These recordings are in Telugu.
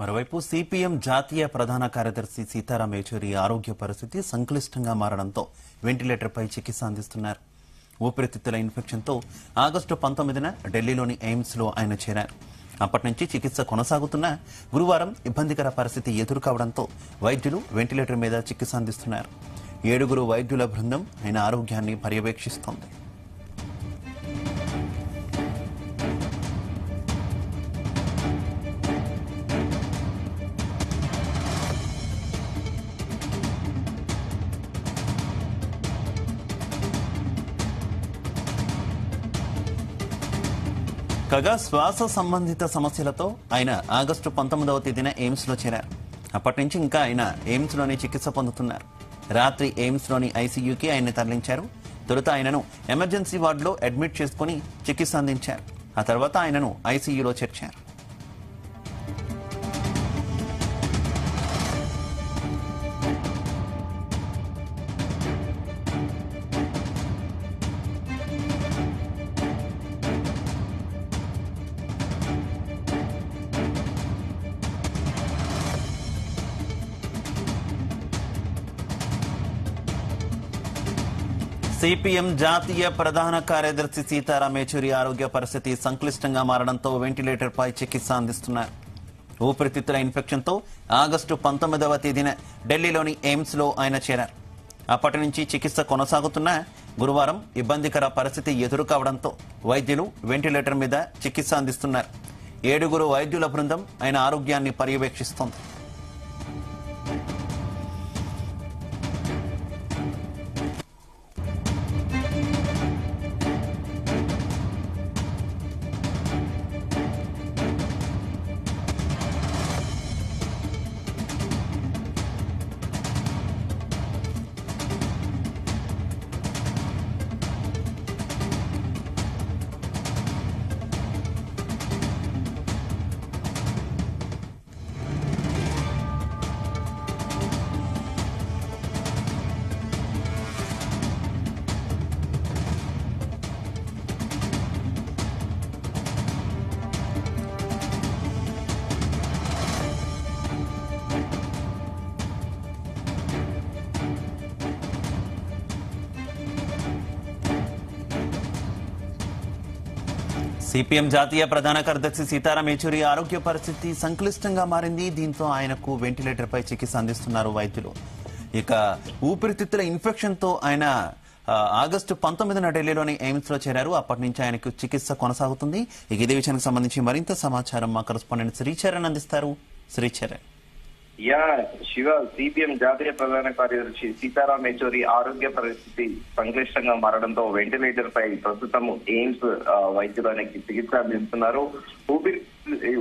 మరోవైపు సిపిఎం జాతీయ ప్రధాన కార్యదర్శి సీతారాం యేచూరి ఆరోగ్య పరిస్థితి సంక్లిష్టంగా మారడంతో వెంటిలేటర్పై చికిత్స అందిస్తున్నారు. ఊపిరితిత్తుల ఇన్ఫెక్షన్తో ఆగస్టు 19న ఢిల్లీలోని ఎయిమ్స్లో ఆయన చేరారు. అప్పటి నుంచి చికిత్స కొనసాగుతున్నా గురువారం ఇబ్బందికర పరిస్థితి ఎదురుకావడంతో వైద్యులు వెంటిలేటర్ మీద చికిత్స అందిస్తున్నారు. 7 వైద్యుల బృందం ఆయన ఆరోగ్యాన్ని పర్యవేక్షిస్తోంది. కాగా శ్వాస సంబంధిత సమస్యలతో ఆయన ఆగస్టు 19వ తేదీన ఎయిమ్స్ లో చేరారు. అప్పటి నుంచి ఇంకా ఆయన ఎయిమ్స్ లోనే చికిత్స పొందుతున్నారు. రాత్రి ఎయిమ్స్ లోని ఐసీయూకి ఆయన తరలించారు. తొలుత ఆయనను ఎమర్జెన్సీ వార్డులో అడ్మిట్ చేసుకుని చికిత్స అందించారు. ఆ తర్వాత ఆయనను ఐసీయూలో చేర్చారు. సిపిఎం జాతీయ ప్రధాన కార్యదర్శి సీతారాం యేచూరి ఆరోగ్య పరిస్థితి సంక్లిష్టంగా మారడంతో వెంటిలేటర్పై చికిత్స అందిస్తున్నారు. ఊపిరితిత్తుల ఇన్ఫెక్షన్తో ఆగస్టు 19వ తేదీన ఢిల్లీలోని ఎయిమ్స్ లో ఆయన చేరారు. అప్పటి నుంచి చికిత్స కొనసాగుతున్నా గురువారం ఇబ్బందికర పరిస్థితి ఎదురుకావడంతో వైద్యులు వెంటిలేటర్ మీద చికిత్స అందిస్తున్నారు. 7 వైద్యుల బృందం ఆయన ఆరోగ్యాన్ని పర్యవేక్షిస్తోంది. సిపిఎం జాతీయ ప్రధాన కార్యదర్శి సీతారాం యేచూరి ఆరోగ్య పరిస్థితి సంక్లిష్టంగా మారింది. దీంతో ఆయనకు వెంటిలేటర్ పై చికిత్స అందిస్తున్నారు వైద్యులు. ఇక ఊపిరితిత్తుల ఇన్ఫెక్షన్ తో ఆయన ఆగస్టు 19న ఢిల్లీలోని ఎయిమ్స్ లో చేరారు. అప్పటి నుంచి ఆయనకు చికిత్స కొనసాగుతుంది. ఇక ఇదే విషయానికి సంబంధించి మరింత సమాచారం మా కరెస్పాండెంట్ శ్రీచరణ్ అందిస్తారు. శ్రీచరణ్. శివ, సిపిఎం జాతీయ ప్రధాన కార్యదర్శి సీతారాం యేచూరి ఆరోగ్య పరిస్థితి సంక్లిష్టంగా మారడంతో వెంటిలేటర్ పై ప్రస్తుతం ఎయిమ్స్ వైద్యులు ఆయనకి చికిత్స అందిస్తున్నారు.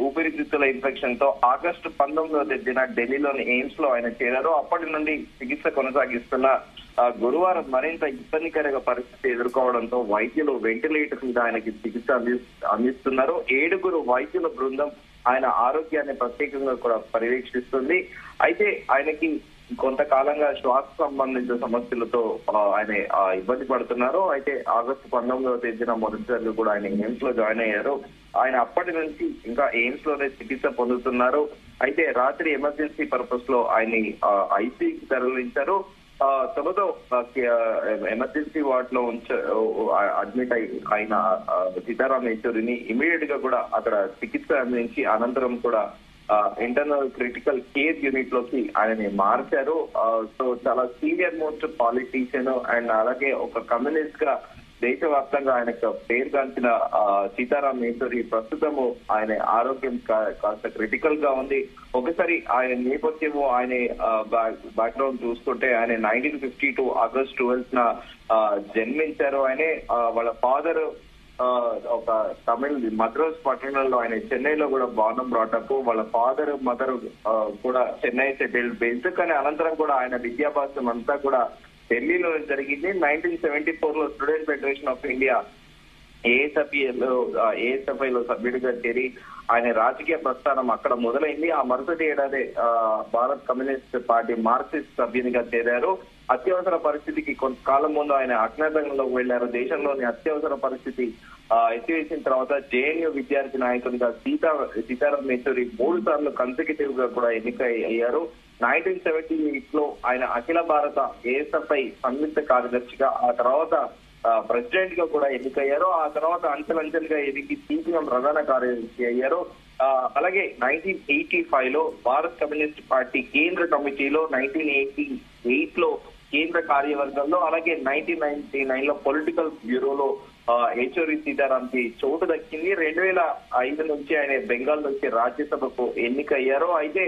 ఊపిరితిత్తుల ఇన్ఫెక్షన్ తో ఆగస్టు 19వ తేదీన ఢిల్లీలోని ఎయిమ్స్ లో ఆయన చేరారు. అప్పటి నుండి చికిత్స కొనసాగిస్తున్న గురువారం మరింత ఇబ్బందికర పరిస్థితి ఎదుర్కోవడంతో వైద్యులు వెంటిలేటర్ మీద ఆయనకి చికిత్స అందిస్తున్నారు. 7 వైద్యుల బృందం ఆయన ఆరోగ్యాన్ని ప్రత్యేకంగా కూడా పర్యవేక్షిస్తుంది. అయితే ఆయనకి కొంతకాలంగా శ్వాస సంబంధించిన సమస్యలతో ఆయన ఇబ్బంది పడుతున్నారు. అయితే ఆగస్టు 19వ తేదీన మొదటిసారి కూడా ఆయన ఎయిమ్స్ లో జాయిన్ అయ్యారు. ఆయన అప్పటి నుంచి ఇంకా ఎయిమ్స్ లోనే చికిత్స పొందుతున్నారు. అయితే రాత్రి ఎమర్జెన్సీ పర్పస్ లో ఆయన్ని ఐసీయూకి తరలించారు. తొలుత ఎమర్జెన్సీ వార్డ్ లో అడ్మిట్ అయిన సీతారాం యేచూరిని ఇమీడియట్ గా కూడా అక్కడ చికిత్స అందించి అనంతరం కూడా ఇంటర్నల్ క్రిటికల్ కేర్ యూనిట్ లోకి ఆయనని మార్చారు. సో చాలా సీనియర్ మోస్ట్ పాలిటీషియన్ అండ్ అలాగే ఒక కమ్యూనిస్ట్ గా దేశవ్యాప్తంగా ఆయనకు పేరుగాంచిన సీతారాం యేచూరి ప్రస్తుతము ఆయన ఆరోగ్యం కాస్త క్రిటికల్ గా ఉంది. ఒకసారి ఆయన నేపథ్యము ఆయన బ్యాక్గ్రౌండ్ చూసుకుంటే ఆయన 1952 ఆగస్ట్ 12న జన్మించారు. ఆయనే వాళ్ళ ఫాదర్ ఒక తమిళ్ మద్రాస్ పట్టణంలో, ఆయన చెన్నైలో కూడా బార్న్ బ్రాటప్. వాళ్ళ ఫాదర్ మదర్ కూడా చెన్నై సెటిల్డ్ బేస్డ్. కానీ అనంతరం కూడా ఆయన విద్యాభ్యాసం అంతా కూడా ఢిల్లీలో జరిగింది. 1974 లో student federation of India ASFI లో సభ్యుడిగా చేరి ఆయన రాజకీయ ప్రస్థానం అక్కడ మొదలైంది. ఆ మరుసటి ఏడాది భారత్ కమ్యూనిస్ట్ పార్టీ మార్క్సిస్ట్ సభ్యునిగా చేరారు. అత్యవసర పరిస్థితికి కొంతకాలం ముందు ఆయన అజ్ఞాతంలోకి వెళ్లారు. దేశంలోని అత్యవసర పరిస్థితి ఎత్తివేసిన తర్వాత జేఎన్యూ విద్యార్థి నాయకునిగా సీతారాం యేచూరి 3 సార్లు కన్సిక్యూటివ్ గా కూడా ఎన్నిక అయ్యారు. 1978 లో ఆయన అఖిల భారత ఏఎస్ఎఫ్ఐ సంయుక్త కార్యదర్శిగా, ఆ తర్వాత ప్రెసిడెంట్ గా కూడా ఎన్నికయ్యారు. ఆ తర్వాత అంచెలంచెలుగా ఎదిగి సిపిఎం ప్రధాన కార్యదర్శి అయ్యారు. అలాగే 1985 లో భారత్ కమ్యూనిస్ట్ పార్టీ కేంద్ర కమిటీలో, 1988 లో కేంద్ర కార్యవర్గంలో, అలాగే 1999 లో పొలిటికల్ బ్యూరోలో యేచూరి సీతారాంకి చోటు దక్కింది. 2005 నుంచి ఆయన బెంగాల్ నుంచి రాజ్యసభకు ఎన్నికయ్యారు. అయితే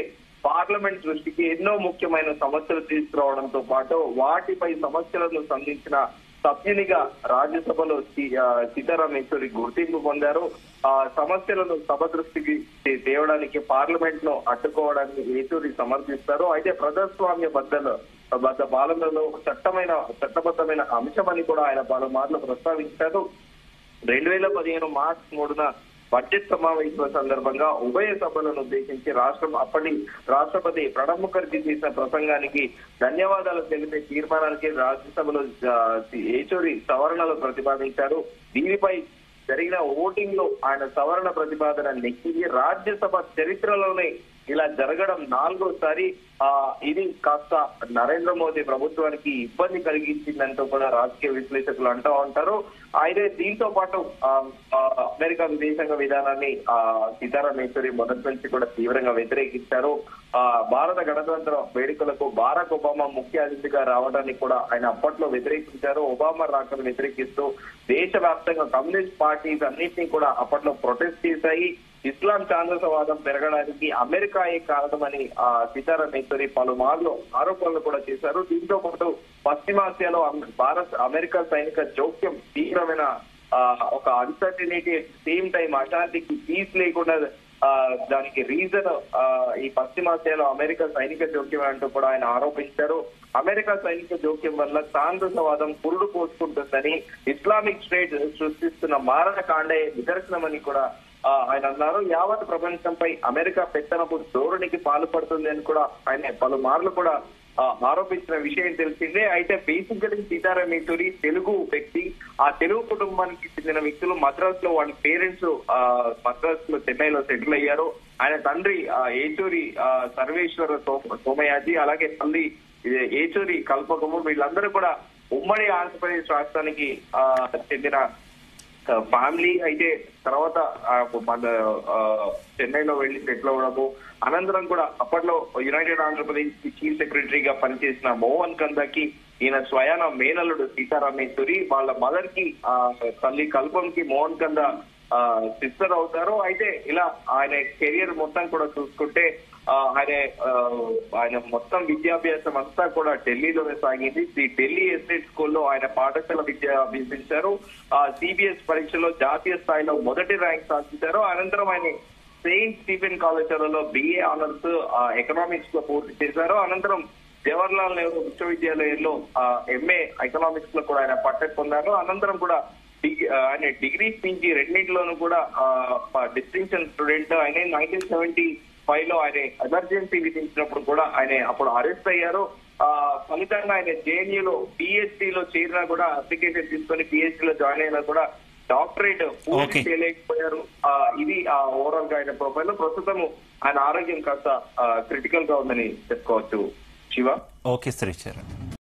పార్లమెంట్ దృష్టికి ఎన్నో ముఖ్యమైన సమస్యలు తీసుకురావడంతో పాటు వాటిపై సమస్యలను సంధించిన సభ్యునిగా రాజ్యసభలో సీతారాం యేచూరి గుర్తింపు పొందారు. సమస్యలను సభ దృష్టికి తేవడానికి, పార్లమెంట్ ను అడ్డుకోవడానికి యేచూరి సమర్థిస్తారు. అయితే ప్రజాస్వామ్య బద్ద పాలనలో చట్టబద్ధమైన అంశమని కూడా ఆయన పలుమార్లు ప్రస్తావించారు. 2015 మార్చి 3న బడ్జెట్ సమావేశాల సందర్భంగా ఉభయ సభలను ఉద్దేశించి అప్పటి రాష్ట్రపతి ప్రణబ్ ముఖర్జీ చేసిన ప్రసంగానికి ధన్యవాదాలు తెలిపే తీర్మానానికి రాజ్యసభలో యేచూరి సవరణలు ప్రతిపాదించారు. దీనిపై జరిగిన ఓటింగ్ లో ఆయన సవరణ ప్రతిపాదన నెక్కింది. రాజ్యసభ చరిత్రలోనే ఇలా జరగడం 4వసారి. ఇది కాస్త నరేంద్ర మోదీ ప్రభుత్వానికి ఇబ్బంది కలిగించిందంటూ కూడా రాజకీయ విశ్లేషకులు అంటూ ఉంటారు. అయితే దీంతో పాటు అమెరికా విదేశాంగ విధానాన్ని సీతారాం యేచూరి మొదటి నుంచి కూడా తీవ్రంగా వ్యతిరేకించారు. భారత గణతంత్ర వేడుకలకు బారాక్ ఒబామా ముఖ్య అతిథిగా రావడానికి కూడా ఆయన అప్పట్లో వ్యతిరేకించారు. ఒబామా రాకను వ్యతిరేకిస్తూ దేశవ్యాప్తంగా కమ్యూనిస్ట్ పార్టీస్ అన్నింటినీ కూడా అప్పట్లో ప్రొటెస్ట్ చేశాయి. ఇస్లాం ఛాందసవాదం పెరగడానికి అమెరికాయే కారణమని సీతారాం యేచూరి పలుమార్లు ఆరోపణలు కూడా చేశారు. దీంతో పాటు పశ్చిమాసియాలో అమెరికా సైనిక జోక్యం తీవ్రమైన ఒక అన్సర్టినిటీ, సేమ్ టైం అశాంతికి పీస్ లేకుండా దానికి రీజన్ ఈ పశ్చిమాసియాలో అమెరికా సైనిక జోక్యం అంటూ కూడా ఆయన ఆరోపించారు. అమెరికా సైనిక జోక్యం వల్ల ఛాందసవాదం పురుడు పోసుకుంటుందని, ఇస్లామిక్ స్టేట్ సృష్టిస్తున్న మారణకాండే నిదర్శనమని కూడా ఆయన అన్నారు. యావత్ ప్రపంచంపై అమెరికా పెత్తనపు ధోరణికి పాల్పడుతుంది అని కూడా ఆయన పలుమార్లు కూడా ఆరోపించిన విషయం తెలిసిందే. అయితే బేసికలీ సీతారాం యేచూరి తెలుగు వ్యక్తి. ఆ తెలుగు కుటుంబానికి చెందిన వ్యక్తులు మద్రాస్ లో వాళ్ళ పేరెంట్స్ మద్రాస్ లో చెన్నైలో సెటిల్ అయ్యారు. ఆయన తండ్రి యేచూరి సర్వేశ్వర సోమయాజీ, అలాగే తల్లి యేచూరి కల్పకము. వీళ్ళందరూ కూడా ఉమ్మడి ఆంధ్రప్రదేశ్ రాష్ట్రానికి చెందిన ఫ్యామిలీ. అయితే తర్వాత చెన్నైలో వెళ్లి సెటిల్ అవ్వడము, అనంతరం కూడా అప్పట్లో యునైటెడ్ ఆంధ్రప్రదేశ్ కి చీఫ్ సెక్రటరీగా పనిచేసిన మోహన్ కందాకి ఈయన స్వయాన మేనల్లుడు సీతారాం యేచూరి. వాళ్ళ మదర్ కి తల్లి కల్పంకి మోహన్ కంద సిస్టర్ అవుతారు. అయితే ఇలా ఆయన కెరియర్ మొత్తం కూడా చూసుకుంటే ఆయన మొత్తం విద్యాభ్యాసం అంతా కూడా ఢిల్లీలోనే సాగింది. ఢిల్లీ ఎస్టేట్ స్కూల్లో ఆయన పాఠశాల విద్య అభ్యసించారు. సిబిఎస్ పరీక్షలో జాతీయ స్థాయిలో మొదటి ర్యాంక్ సాధించారు. అనంతరం ఆయన సెయింట్ స్టీఫెన్ కళాశాలలో బిఏ ఆనర్స్ ఎకనామిక్స్ లో పూర్తి చేశారు. అనంతరం జవహర్లాల్ నెహ్రూ విశ్వవిద్యాలయంలో ఎంఏ ఎకనామిక్స్ లో కూడా ఆయన పట్టకు పొందారు. అనంతరం కూడా ఆయన డిగ్రీ పీజీ రెండింటిలోనూ కూడా డిస్టింక్షన్ స్టూడెంట్. ఆయన 1975 లో ఆయన ఎమర్జెన్సీ విధించినప్పుడు కూడా ఆయన అప్పుడు అరెస్ట్ అయ్యారు. ఫలితంగా ఆయన జేఎన్యూలో పిహెచ్డి లో చేరినా కూడా అప్లికేషన్ తీసుకొని పిహెచ్డి లో జాయిన్ అయినా కూడా డాక్టరేట్ పూర్తి చేయలేకపోయారు. ఇది ఓవరాల్ గా ఆయన ప్రొఫైల్. ప్రస్తుతం ఆయన ఆరోగ్యం కాస్త క్రిటికల్ గా ఉందని చెప్పుకోవచ్చు. శివ. ఓకే శ్రీచరణ్.